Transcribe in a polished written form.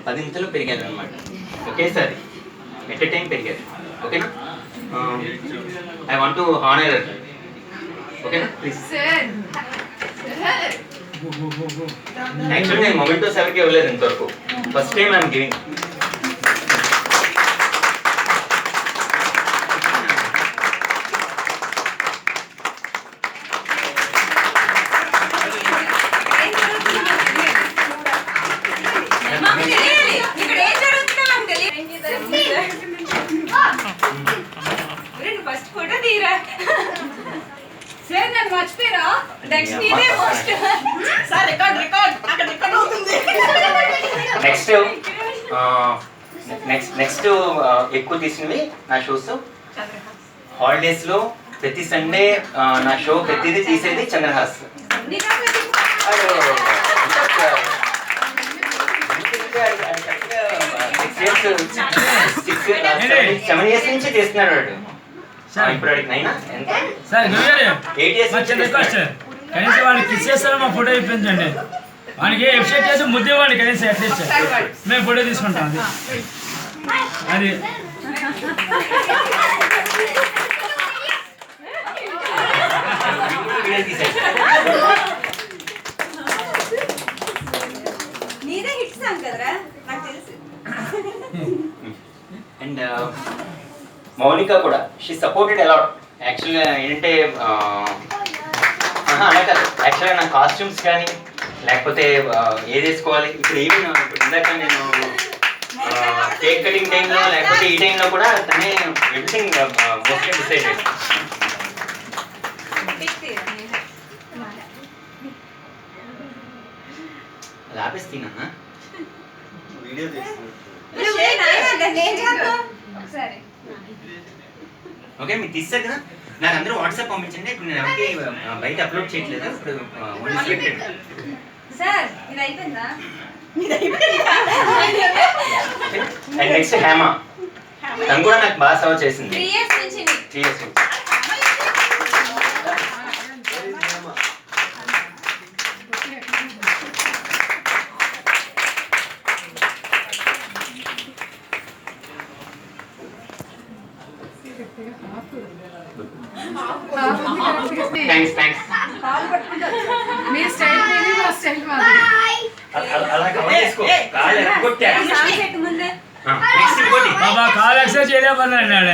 10 ఇంచులు పెరిగారు అనమాట. ఒకేసారి ఎట్ ఎ టైం పెరిగారు. ఓకేనా? I want to honour. ఓకేనా? ప్లీజ్. యాక్చువల్లీ నేను మొమెంటోస్ ఎవరికి ఇవ్వలేదు ఇంతవరకు. First time I'm giving. Next ఎక్కువ తీసినవి నా షోస్. హాలిడేస్లో ప్రతి సండే నా షో ప్రతిదీ తీసేది చంద్రహాస్. 7 years నుంచి తీస్తున్నాడు వాడు. ఇప్పుడు 9 ఎంత? 8 years కనీసం వాడికి కిస్ చేస్తారో మా ఫోటో ఇప్పించండి. వానికి ఎఫ్షేట్ చేసి ముద్దే వాడిని కనీసం అట్లీస్ట్ మేము ఫోటో తీసుకుంటాం. అది అండ్ మౌనిక కూడా షీ సపోర్టెడ్ అలాట్. యాక్చువల్గా ఏంటంటే అలా కాదు, యాక్చువల్గా నా కాస్ట్యూమ్స్ కానీ లేకపోతే ఏది వేసుకోవాలి ఇప్పుడు ఈవెన్ ఇందాక నేను కేక్ కటింగ్ టైంలో లేకపోతే ఈ టైంలో కూడా తనే ఎవ్రీథింగ్ మోస్ట్లీ డిసైడెడ్. అది ఆపేస్తున్నా వీడియో ఓకే. మీరు తీస్తారు కదా, నాకు అందరూ వాట్సాప్ పంపించండి. ఇప్పుడు నేను ఎవరికి బయట అప్లోడ్ చేయట్లేదు. ఇప్పుడు అండ్ నెక్స్ట్ హేమ, తను కూడా నాకు బాగా సర్వ్ చేసింది 3 years నుంచి. థ్యాంక్స్. మీ స్టైల్ మీది మా స్టైల్ మాది. అలా కవర్ చేసుకో. కాల్ ఎరగొట్టా. నెక్స్ట్ ఇంకోటి బాబా కాల్ ఎక్సర్సైజ్ చేయలేమన్నాడు.